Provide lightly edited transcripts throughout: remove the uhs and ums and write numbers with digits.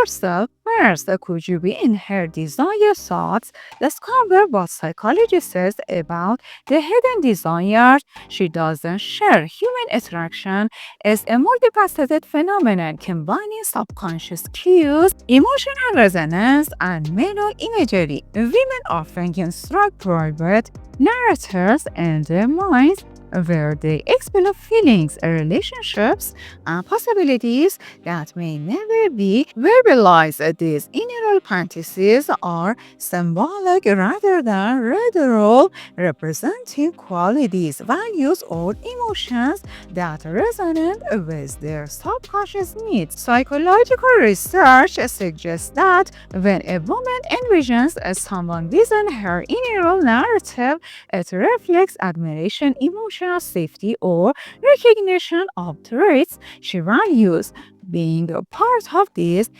yourself first. Could you be in her desire thoughts? Discover what psychology says about the hidden desires she doesn't share. Human attraction is a multifaceted phenomenon combining subconscious cues, emotional resonance, and mental imagery. Women often construct private narratives in their minds where they explore feelings, relationships, and possibilities that may never be verbalized. These inner fantasies are symbolic rather than literal, representing qualities, values, or emotions that resonate with their subconscious needs. Psychological research suggests that when a woman envisions someone within her inner narrative, it reflects admiration, emotional safety, or recognition of traits she values. Being a part of these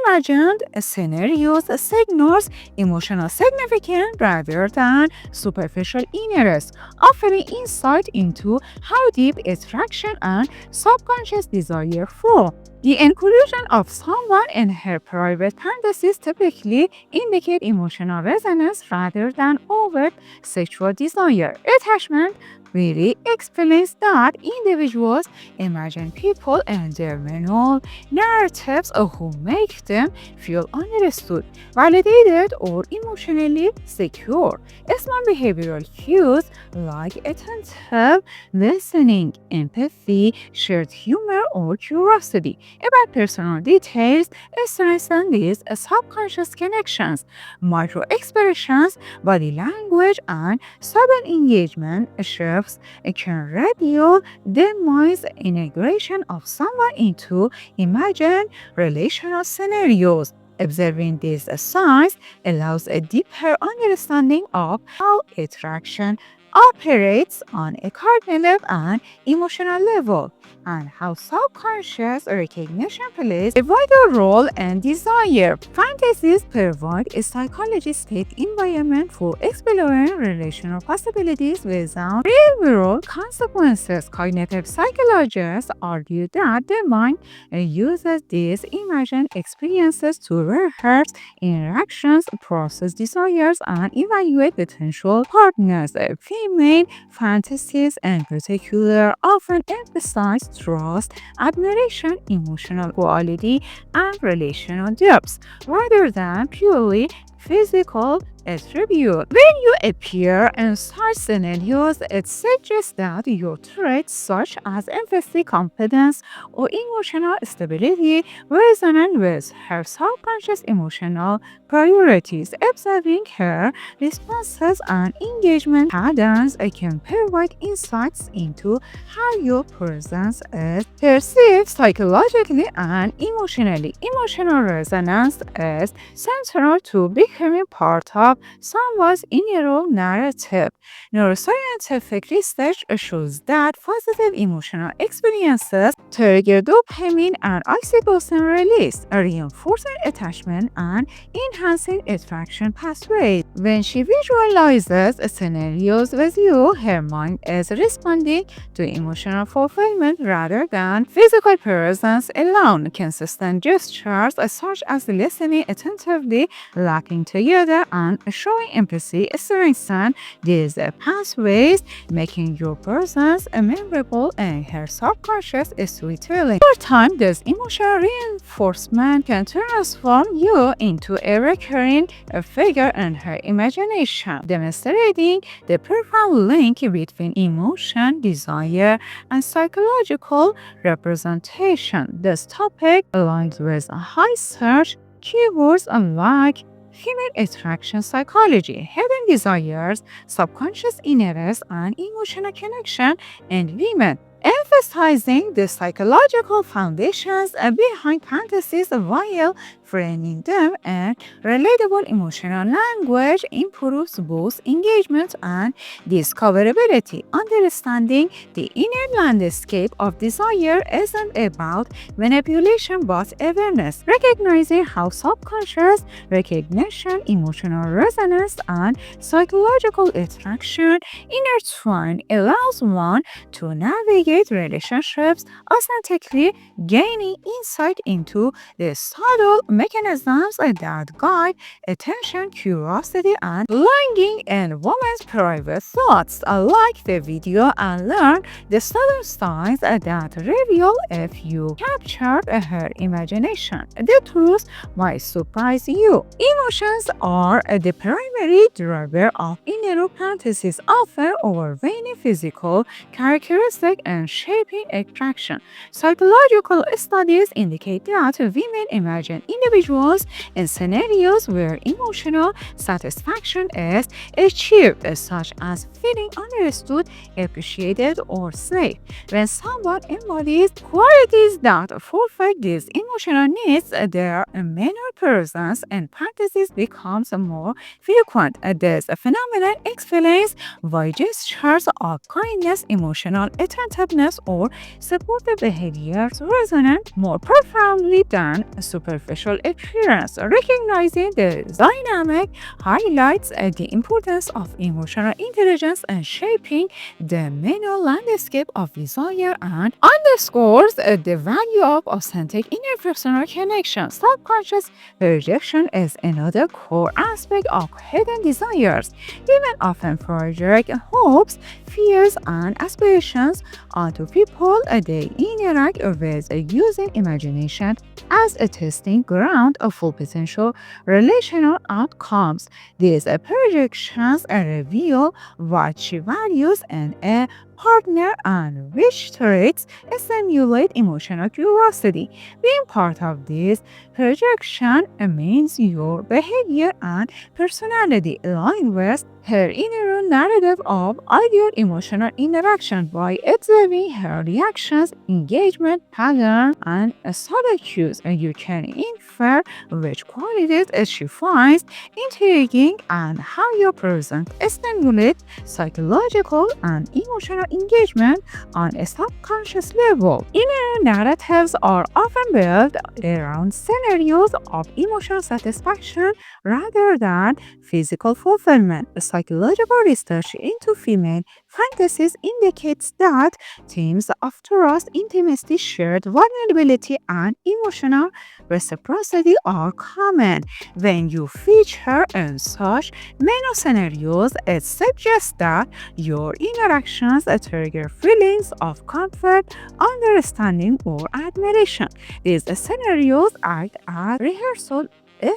imagined scenarios signals emotional significance rather than superficial interest, offering insight into how deep attraction and subconscious desire flow. The inclusion of someone in her private fantasies typically indicate emotional resonance rather than overt sexual desire. Attachment really explains that individuals imagine people and their mental narratives who make them feel understood, validated, or emotionally secure. Small behavioral cues like attentive listening, empathy, shared humor, or curiosity about personal details strengthen these subconscious connections. Micro expressions, body language, and subtle engagement shifts can reveal the mind's integration of someone into imagined relational scenarios. Observing these signs allows a deeper understanding of how attraction operates on a cognitive and emotional level, and how subconscious recognition plays a vital role in desire. Fantasies provide a psychologistic environment for exploring relational possibilities without real-world consequences. Cognitive psychologists argue that the mind uses these imagined experiences to rehearse interactions, process desires, and evaluate potential partners. Female fantasies, in particular, often emphasize trust, admiration, emotional quality, and relational depth, rather than purely physical attribute. When you appear in such scenarios, it suggests that your traits such as empathy, confidence, or emotional stability resonate with her subconscious emotional priorities. Observing her responses and engagement patterns can provide insights into how your presence is perceived psychologically and emotionally. Emotional resonance is central to becoming part of someone's inner narrative. Neuroscientific research shows that positive emotional experiences trigger dopamine and oxytocin release, reinforcing attachment and enhancing attraction pathways. When she visualizes scenarios with you, her mind is responding to emotional fulfillment rather than physical presence alone. Consistent gestures such as listening attentively, laughing together, and showing empathy strengthen these pathways, making your presence memorable in her subconscious storytelling. Over time, this emotional reinforcement can transform you into a recurring figure in her imagination, demonstrating the profound link between emotion, desire, and psychological representation. This topic aligns with high search keywords unlike human attraction psychology, hidden desires, subconscious interests, and emotional connection in women, emphasizing the psychological foundations behind fantasies while framing them in relatable emotional language improves both engagement and discoverability. Understanding the inner landscape of desire isn't about manipulation but awareness, recognizing how subconscious recognition, emotional resonance, and psychological attraction intertwine allows one to navigate relationships, authentically gaining insight into the subtle mechanisms that guide attention, curiosity, and longing in women's private thoughts. Like the video and learn the subtle signs that reveal if you captured her imagination. The truth might surprise you. Emotions are the primary driver of inner fantasies, often overweighing physical characteristics and shaping attraction. Psychological studies indicate that women imagine individuals in scenarios where emotional satisfaction is achieved, such as feeling understood, appreciated, or safe. When someone embodies qualities that fulfill these emotional needs, their mental presence and fantasies becomes more frequent. This phenomenon explains why gestures of kindness, emotional attentiveness, or supportive behaviors resonate more profoundly than superficial appearance. Recognizing this dynamic highlights the importance of emotional intelligence and shaping the mental landscape of desire and underscores the value of authentic interpersonal connection. Subconscious projection is another core aspect of hidden desires. Women often project hopes, fears, and aspirations onto people they interact with, using imagination as a testing ground of full potential relational outcomes. These projections reveal what she values in a partner and which traits stimulate emotional curiosity. Being part of this projection means your behavior and personality align with her inner narrative of ideal emotional interaction. By observing her reactions, engagement patterns, and subtle cues. You can infer which qualities she finds intriguing and how your present stimulates psychological and emotional engagement on a subconscious level. Inner narratives are often built around scenarios of emotional satisfaction rather than physical fulfillment. Psychological research into female fantasies indicates that themes of trust, intimacy, shared vulnerability, and emotional reciprocity are common. When you feature in such many scenarios, it suggests that your interactions trigger feelings of comfort, understanding, or admiration. These scenarios act as rehearsal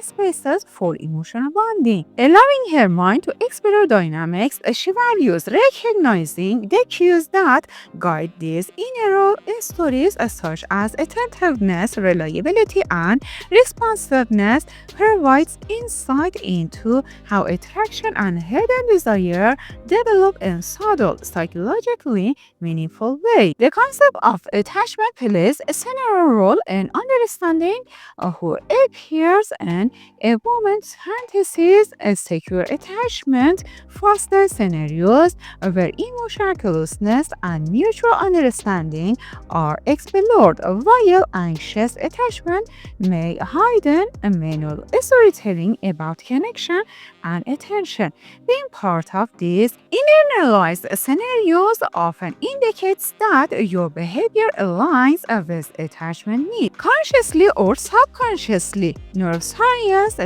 spaces for emotional bonding, allowing her mind to explore dynamics she values. Recognizing the cues that guide these inner stories, such as attentiveness, reliability, and responsiveness, provides insight into how attraction and hidden desire develop in subtle, psychologically meaningful ways. The concept of attachment plays a central role in understanding who appears in a woman's fantasies. A secure attachment fosters scenarios where emotional closeness and mutual understanding are explored, while anxious attachment may heighten a manual storytelling about connection and attention. Being part of these internalized scenarios often indicates that your behavior aligns with attachment needs, consciously or subconsciously. Neuroscience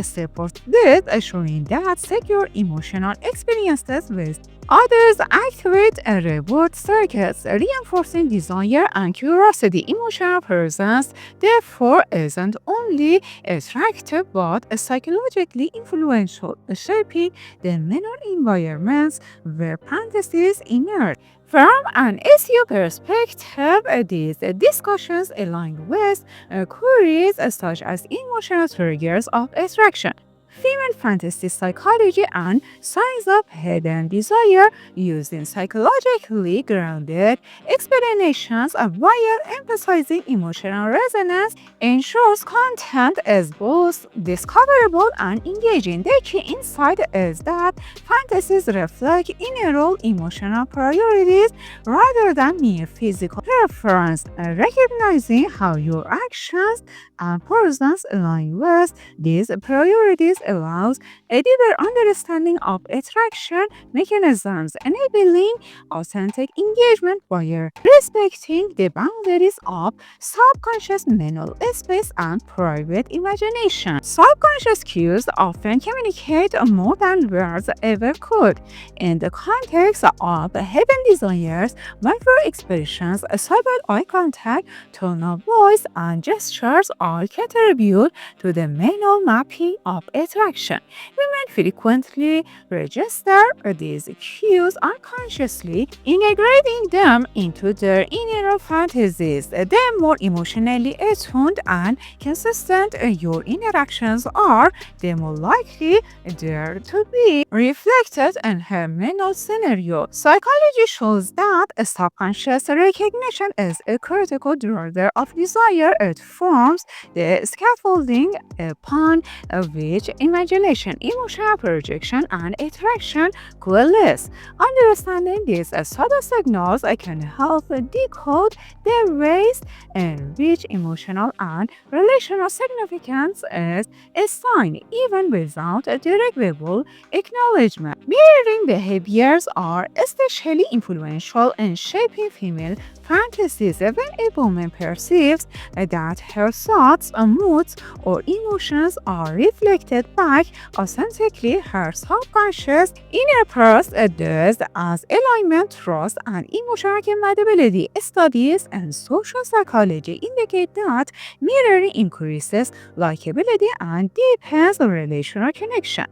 supports this, showing that secure emotional experiences with others activate reward circuits, reinforcing desire and curiosity. Emotional presence, therefore, isn't only attractive but psychologically influential, shaping the mental environments where fantasies emerge. From an SEO perspective, these discussions align with queries such as emotional triggers of attraction, female fantasy psychology, and signs of hidden desire, using psychologically grounded explanations while emphasizing emotional resonance ensures content is both discoverable and engaging. The key insight is that fantasies reflect inner emotional priorities rather than mere physical preference. Recognizing how your actions and presence align with these priorities allows a deeper understanding of attraction mechanisms, enabling authentic engagement while respecting the boundaries of subconscious mental space and private imagination. Subconscious cues often communicate more than words ever could. In the context of hidden desires, micro expressions such as eye contact, tone of voice, and gestures all contribute to the mental mapping of attraction. Women frequently register these cues unconsciously, integrating them into their inner fantasies. The more emotionally attuned and consistent your interactions are, the more likely they're to be reflected in her mental scenario. Psychology shows that a subconscious recognition is a critical driver of desire. It forms the scaffolding upon which imagination, emotional projection, and attraction coalesce. Understanding these subtle signals can help decode the ways in which emotional and relational significance is assigned even without a direct verbal acknowledgement. Mirroring behaviors are especially influential in shaping female fantasies. When a woman perceives that her thoughts, moods, or emotions are reflected back authentically, her subconscious interprets those as alignment, trust, and emotional compatibility. Studies in social psychology indicate that mirroring increases likability and deepens relational connection.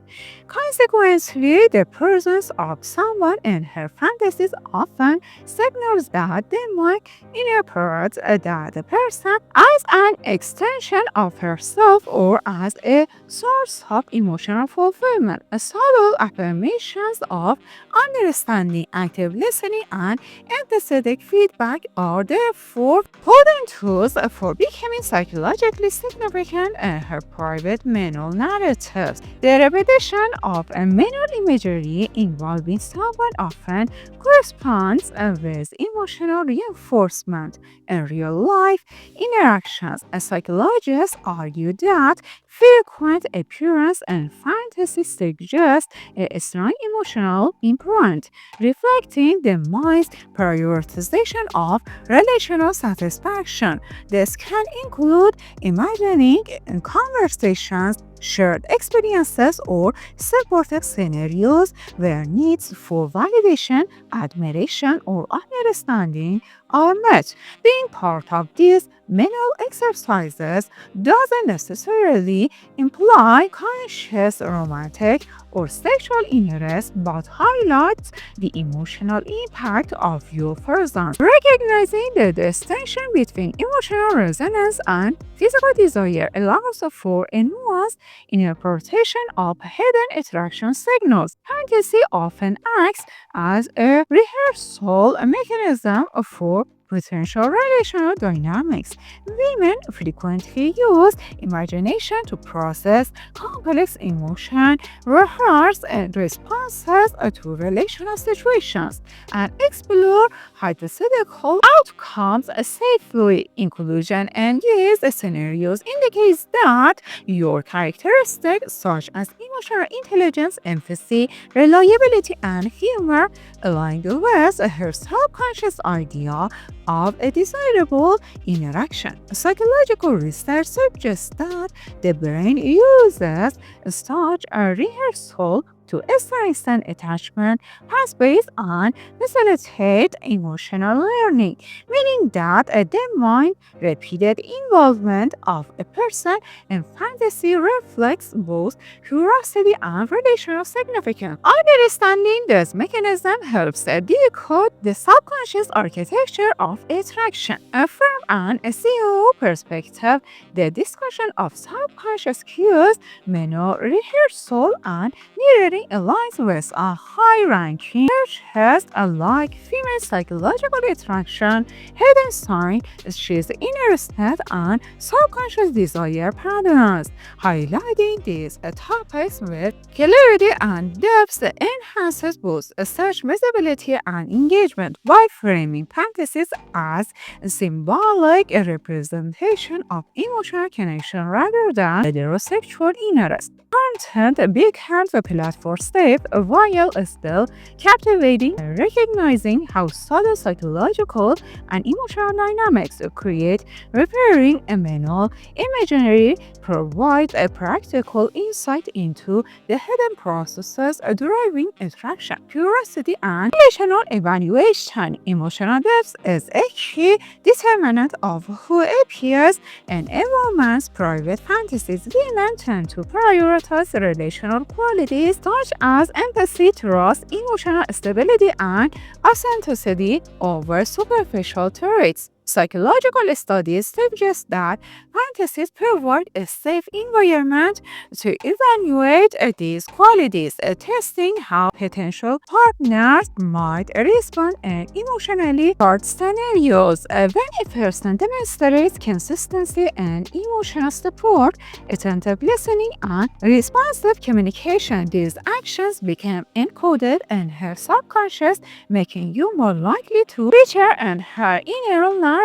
Consequently, the presence of someone in her fantasies often signals that they might interpret that person as an extension of herself or as a source of emotional fulfillment. Subtle affirmations of understanding, active listening, and empathetic feedback are therefore potent tools for becoming psychologically significant in her private mental narratives. The repetition of a mental imagery involving someone often corresponds with emotional reinforcement in real life interactions. Psychologists argue that frequent appearance and fantasy suggest a strong emotional imprint, reflecting the mind's prioritization of relational satisfaction. This can include imagining conversations, shared experiences, or supportive scenarios where needs for validation, admiration, or understanding are met. Being part of these mental exercises doesn't necessarily imply conscious romantic or sexual interest, but highlights the emotional impact of your presence. Recognizing the distinction between emotional resonance and physical desire allows for a nuanced interpretation of hidden attraction signals. Fantasy often acts as a rehearsal mechanism for potential relational dynamics. Women frequently use imagination to process complex emotion, rehearse responses to relational situations, and explore hypothetical outcomes safely. Inclusion in these scenarios indicates that your characteristics such as emotional intelligence, empathy, reliability, and humor align with her subconscious idea of a desirable interaction. Psychological research suggests that the brain uses such a rehearsal to strengthen attachment pathways and facilitate emotional learning, meaning that the mind repeated involvement of a person in fantasy reflects both curiosity and relational significance. Understanding this mechanism helps decode the subconscious architecture of attraction. From an SEO perspective, the discussion of subconscious cues, mental rehearsal, and mirroring aligns with a high-ranking research has like female psychological attraction, hidden sign, she's interested, and subconscious desire patterns. Highlighting these topics with clarity and depth enhances both search visibility and engagement by framing fantasies as a symbolic representation of emotional connection rather than heterosexual interest. content becomes a platform safe while still captivating, recognizing how subtle psychological and emotional dynamics create repairing a mental imaginary provides a practical insight into the hidden processes driving attraction, curiosity, and relational evaluation. Emotional depth is a key determinant of who appears in a woman's private fantasies. Women tend to prioritize relational qualities such as empathy, trust, emotional stability, and authenticity over superficial traits. Psychological studies suggest that fantasies provide a safe environment to evaluate these qualities, testing how potential partners might respond in emotionally charged scenarios. When a person demonstrates consistency and emotional support, attentive listening, and responsive communication, these actions become encoded in her subconscious, making you more likely to feature in her inner narratives.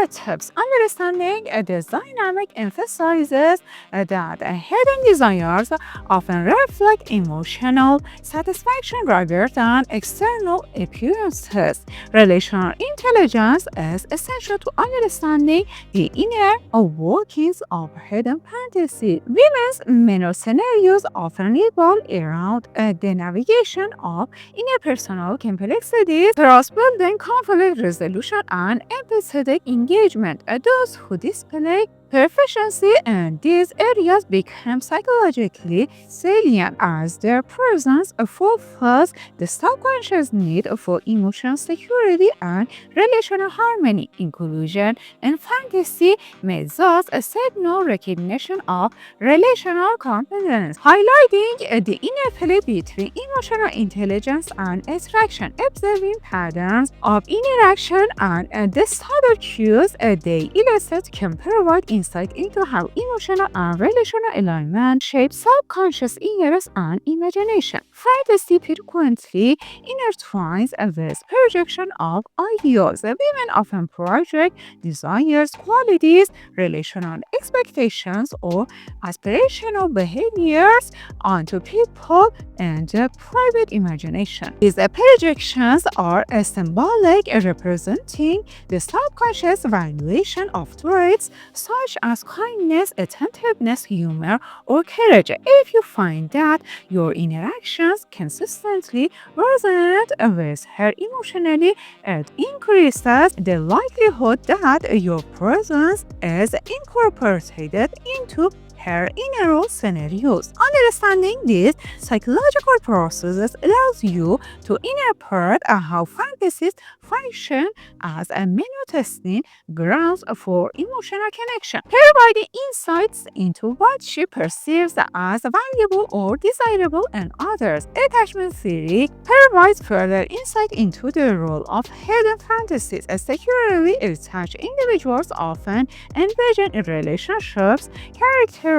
Understanding this dynamic emphasizes that hidden desires often reflect emotional satisfaction rather than external appearances. Relational intelligence is essential to understanding the inner workings of hidden fantasy. Women's mental scenarios often revolve around the navigation of interpersonal complexities, trust building, conflict resolution, and empathetic engagement. Those who display proficiency in these areas become psychologically salient as their presence fulfills the subconscious need for emotional security and relational harmony. Inclusion in fantasy may thus signal recognition of relational competence, highlighting the interplay between emotional intelligence and attraction. Observing patterns of interaction and the subtle cues they elicit can provide insight into how emotional and relational alignment shapes subconscious interests and imagination. Fantasy frequently intertwines with projection of ideals. Women often project desires, qualities, relational expectations, or aspirational behaviors onto people and private imagination. These projections are symbolic, representing the subconscious valuation of traits such as kindness, attentiveness, humor, or courage. If you find that your interactions consistently resonate with her emotionally, it increases the likelihood that your presence is incorporated into her inner scenarios. Understanding these psychological processes allows you to interpret how fantasies function as a menu testing grounds for emotional connection, providing insights into what she perceives as valuable or desirable in others. Attachment theory provides further insight into the role of hidden fantasies. Securely attached individuals often envision relationships characterized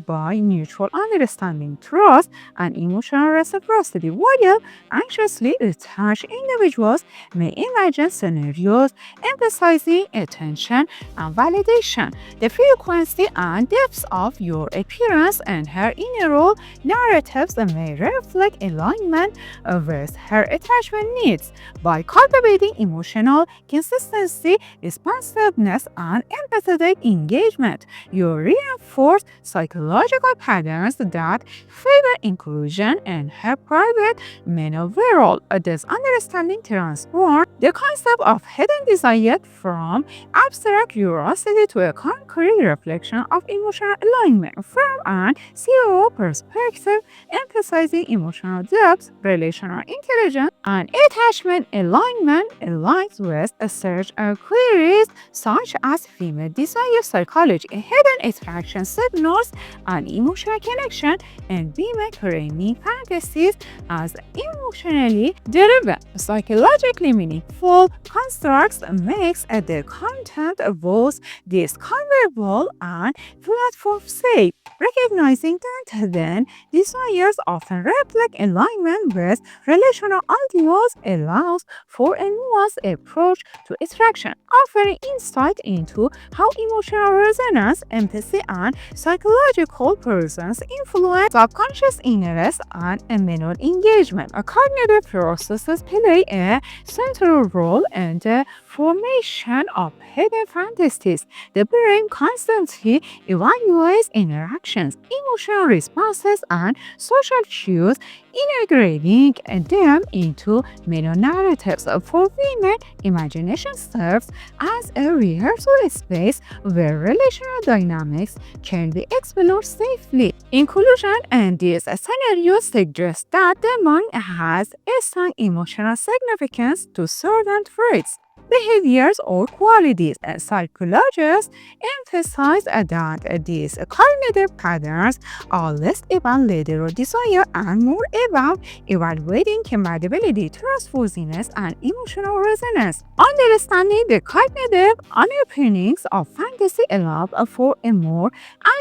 by mutual understanding, trust, and emotional reciprocity, while anxiously attached individuals may imagine scenarios emphasizing attention and validation. The frequency and depth of your appearance and her inner narratives may reflect alignment with her attachment needs. By cultivating emotional consistency, responsiveness, and empathetic engagement, you reinforce psychological patterns that favor inclusion in her private mental world. This understanding transforms the concept of hidden desire from abstract curiosity to a concrete reflection of emotional alignment. From an CEO perspective, emphasizing emotional depth, relational intelligence, and attachment alignment aligns with a search of queries such as female desire psychology, hidden attraction signals, and emotional connection, and women framing fantasies as emotionally driven, psychologically meaningful constructs makes the content both discoverable and platform safe. Recognizing that then desires often reflect alignment with relational ideals allows for a nuanced approach to attraction, offering insight into how emotional resonance, empathy, and psychological presence influence subconscious interest and mental engagement. Cognitive processes play a central role in the formation of hidden fantasies. The brain constantly evaluates interactions, emotional responses, and social cues, integrating them into meta narratives. For women, imagination serves as a rehearsal space where relational dynamics can be explored safely. Inclusion in these scenarios suggests that the mind has a strong emotional significance to certain traits, behaviors, or qualities. And psychologists emphasize that these cognitive patterns are less about literal desire and more about evaluating compatibility, trustworthiness, and emotional resonance. Understanding the cognitive underpinnings of fantasy allows for a more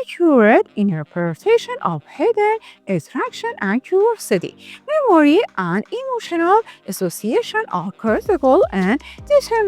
accurate interpretation of hidden attraction and curiosity. Memory and emotional association are critical in determining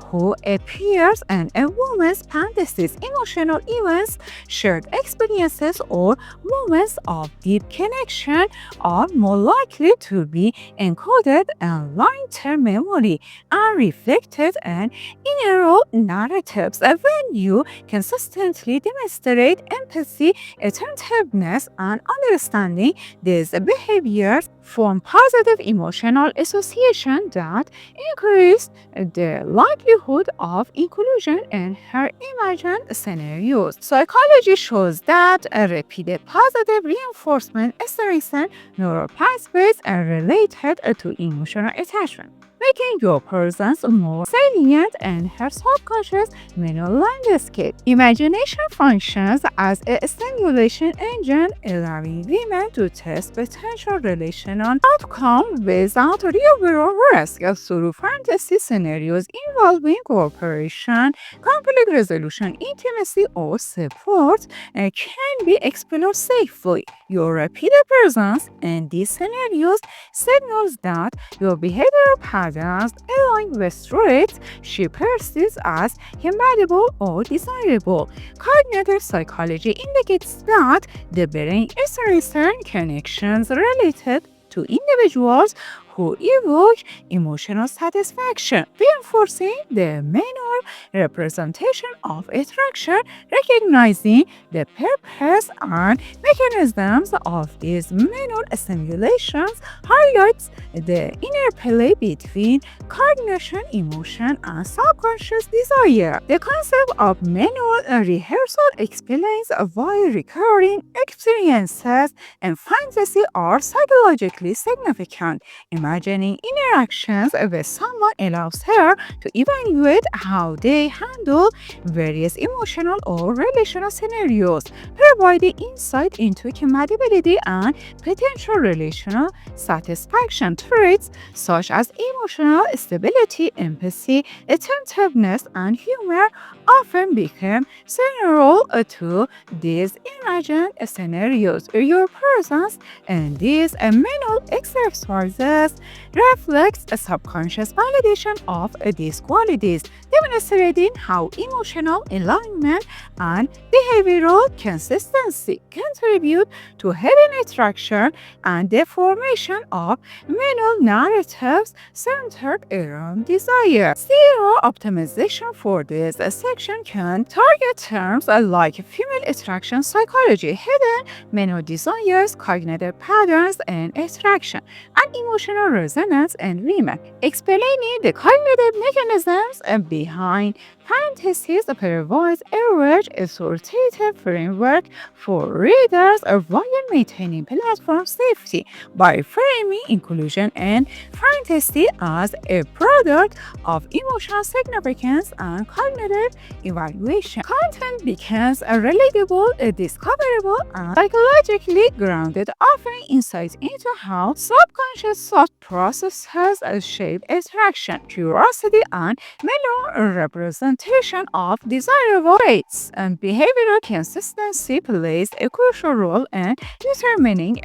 who appears in a woman's fantasies. Emotional events, shared experiences, or moments of deep connection are more likely to be encoded in long-term memory and reflected in inner narratives. When you consistently demonstrate empathy, attentiveness, and understanding, these behaviors form positive emotional association that increase the likelihood of inclusion in her imagined scenarios. Psychology shows that a repeated positive reinforcement strengthens neural pathways related to emotional attachment, making your presence more salient in her subconscious mental landscape. Imagination functions as a stimulation engine, allowing women to test potential relational outcomes without real-world risk through fantasy scenarios involving cooperation, conflict resolution, intimacy, or support can be explored safely. Your repeated presence in these scenarios signals that your behavioral patterns align with traits she perceives as compatible or desirable. Cognitive psychology indicates that the brain strengthens connections related to individuals who evoke emotional satisfaction, reinforcing the mental representation of attraction. Recognizing the purpose and mechanisms of these mental stimulations highlights the interplay between cognition, emotion, and subconscious desire. The concept of mental rehearsal explains why recurring experiences and fantasy are psychologically significant. Imagining interactions with someone allows her to evaluate how they handle various emotional or relational scenarios, providing insight into compatibility and potential relational satisfaction. Traits such as emotional stability, empathy, attentiveness, and humor often become central to these imagined scenarios. Your presence in these mental exercises reflects a subconscious validation of these qualities, demonstrating how emotional alignment and behavioral consistency contribute to hidden attraction and the formation of mental narratives centered around desire. Zero optimization for this section can target terms like female attraction psychology, hidden mental desires, cognitive patterns and attraction, and emotional resonance in women, explaining the cognitive mechanisms behind fantasies provides a rich, authoritative framework for readers while maintaining platform safety by framing inclusion and fantasy as a product of emotional significance and cognitive evaluation. Content becomes relatable, discoverable, and psychologically grounded, offering insights into how subconscious thought processes shape attraction, curiosity, and mental representation of desirable traits. And behavioral consistency plays a crucial role in determining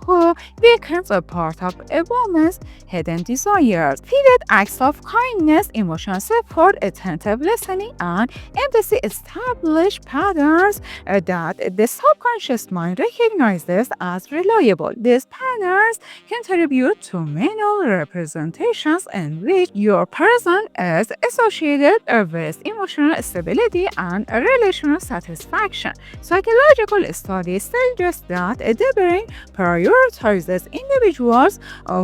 who becomes a part of a woman's hidden desires. Repeated acts of kindness, emotional support, attentive listening, and empathy establish patterns that the subconscious mind recognizes as reliable. These patterns contribute to mental representations in which your person is associated with emotional stability and relational satisfaction. Psychological studies suggest that the brain prioritizes individuals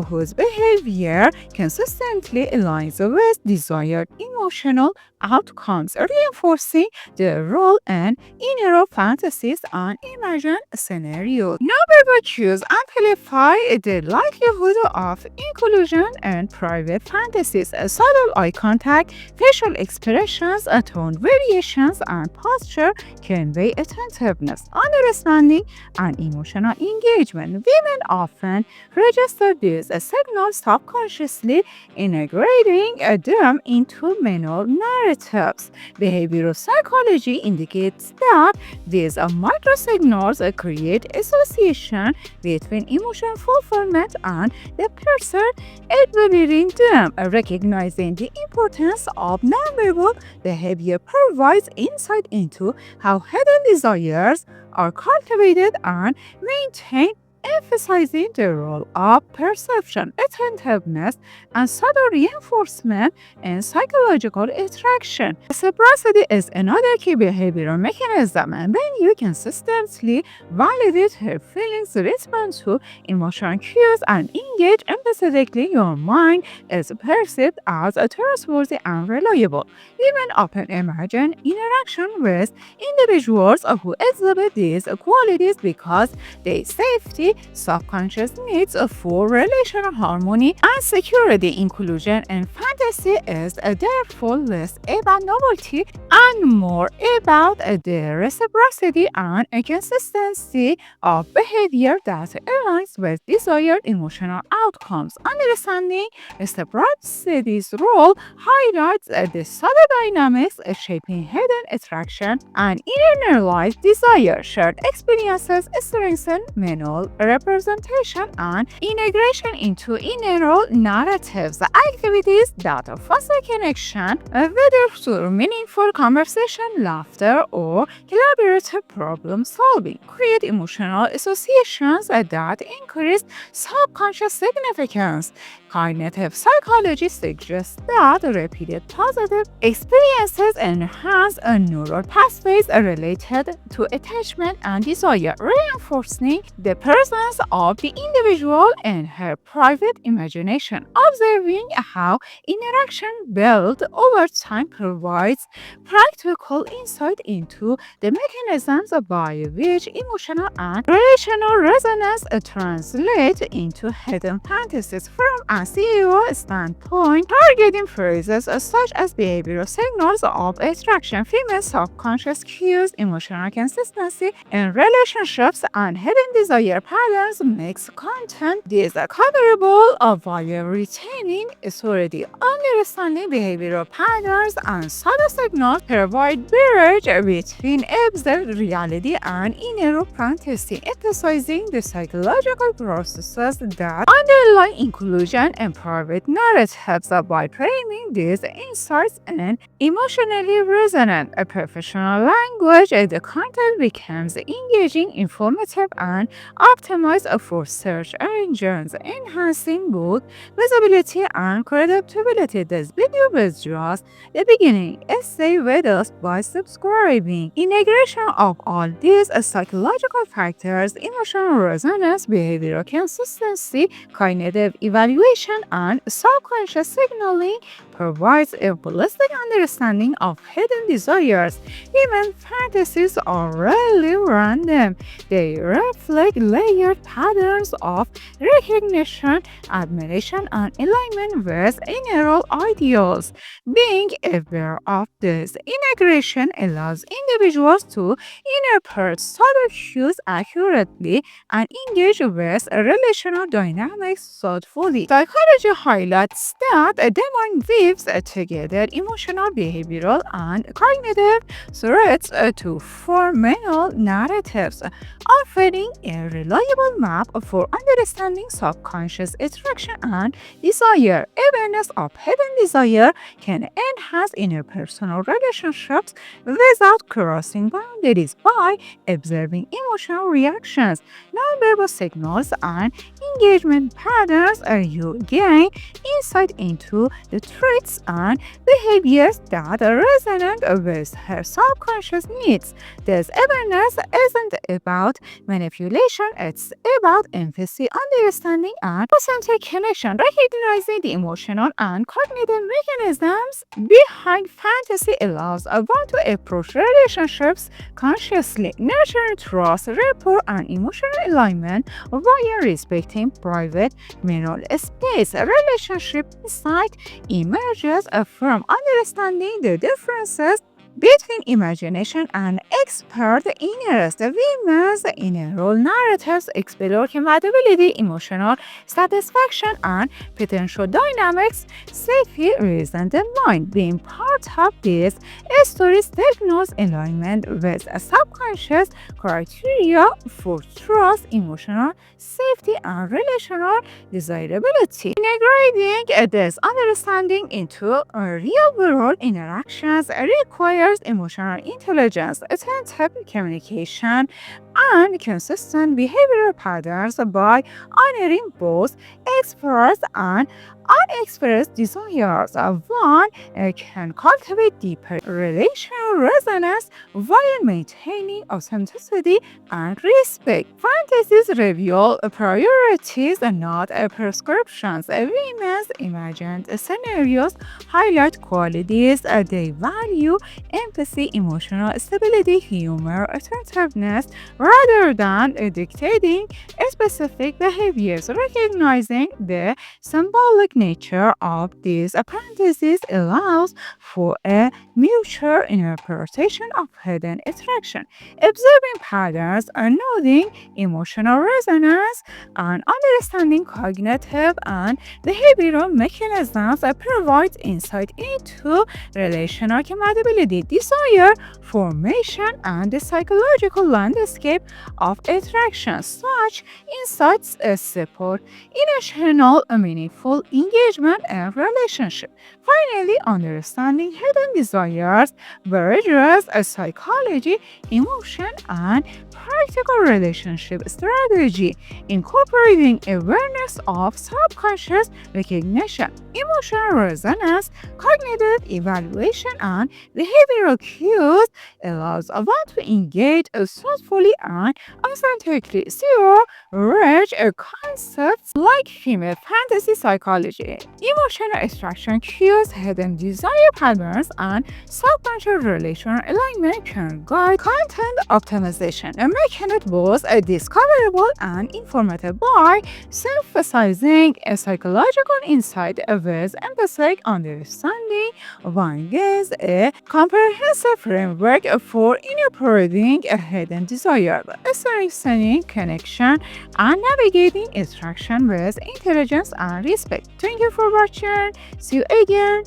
whose behavior consistently aligns with desired emotional outcomes, reinforcing the role in inner fantasies and imagined scenarios. Nonverbal cues amplify the likelihood of inclusion in private fantasies. Subtle eye contact, facial expressions, tone variations, and posture convey attentiveness, understanding, and emotional engagement. Women often register these signals subconsciously, integrating them into mental narratives. Behavioral psychology indicates that these microsignals create association between emotional fulfillment and the person exhibiting them. Recognizing the importance of nonverbal behavior provides insight into how hidden desires are cultivated and maintained, emphasizing the role of perception, attentiveness, and subtle reinforcement in psychological attraction. Reciprocity is another key behavioral mechanism, and when you consistently validate her feelings, respond to emotional cues, and engage empathetically, your mind is perceived as trustworthy and reliable. Women often imagine interaction with individuals who exhibit these qualities because their safety, subconscious needs for relational harmony and security. Inclusion in fantasy is therefore less about novelty and more about the reciprocity and consistency of behavior that aligns with desired emotional outcomes. Understanding reciprocity's role highlights the subtle dynamics shaping hidden attraction and internalized desire. Shared experiences strengthen mental representation and integration into inner narratives. Activities that foster connection, whether through meaningful conversation, laughter, or collaborative problem solving, create emotional associations that increase subconscious significance. Cognitive psychology suggests that repeated positive experiences enhance neural pathways related to attachment and desire, reinforcing the presence of the individual in her private imagination. Observing how interaction built over time provides practical insight into the mechanisms by which emotional and relational resonance translate into hidden fantasies. From a CEO standpoint, targeting phrases such as behavioral signals of attraction, female subconscious cues, emotional consistency in relationships, and hidden desire patterns makes content discoverable while retaining authority. Understanding behavioral patterns and subtle signals provide bridge between observed reality and inner fantasy, emphasizing the psychological processes that underlie inclusion and private narratives. By framing these insights in emotionally resonant professional language, the content becomes engaging, informative, and optimized for search engines, enhancing both visibility and credibility. This video was just the beginning. Stay with us by subscribing. Integration of all these psychological factors, emotional resonance, behavioral consistency, cognitive evaluation, and subconscious signaling provides a holistic understanding of hidden desires. Even fantasies are rarely random. They reflect layered patterns of recognition, admiration, and alignment with inner ideals. Being aware of this integration allows individuals to interpret subtle cues accurately and engage with relational dynamics thoughtfully. Psychology highlights that the mind weaves together emotional, behavioral, and cognitive threads to form mental narratives, offering a reliable map for understanding subconscious attraction and desire. Awareness of hidden desire can enhance interpersonal relationships without crossing boundaries by observing emotional reactions, nonverbal signals, and engagement patterns. You gain insight into the traits and behaviors that resonate with her subconscious needs. This awareness isn't about manipulation, it's about empathy, understanding, and authentic connection, recognizing the emotional and cognitive mechanisms behind fantasy allows one to approach relationships consciously, nurturing trust, rapport, and emotional alignment while respecting private mental space. A relationship insight emerges from understanding the differences between imagination and expert interest. Women's inner role narratives explore compatibility, emotional satisfaction, and potential dynamics safely reason the mind. Being part of these stories signals alignment with a subconscious criteria for trust, emotional safety, and relational desirability. Integrating this understanding into real-world interactions requires emotional intelligence, attentive communication, and consistent behavioral patterns. By honoring both expressed and unexpressed desires, one can cultivate deeper relational resonance while maintaining authenticity and respect. Fantasies reveal priorities and not prescriptions. Women's imagined scenarios highlight qualities they value: empathy, emotional stability, humor, attentiveness, rather than dictating specific behaviors. Recognizing the symbolic nature of these fantasies allows for a mutual interpretation of hidden attraction. Observing patterns and noting emotional resonance and understanding cognitive and behavioral mechanisms provides insight into relational compatibility, desire, formation, and the psychological landscape of attraction. Such insights support emotional, meaningful engagement and relationship. Finally, understanding hidden desires bridges psychology, emotion, and practical relationship strategy, incorporating awareness of subconscious recognition, emotional resonance, cognitive evaluation, and behavioral cues allows one to engage thoughtfully and authentically. So, rich concepts like female fantasy psychology, emotional extraction cues, hidden desire patterns, and subconscious relational alignment can guide content optimization and making it both discoverable and informative by synthesizing a psychological insight with empathic understanding. One gives a comprehensive framework for interpreting a hidden desire, strengthening connection, and navigating instruction with intelligence and respect. Thank you for watching. See you again.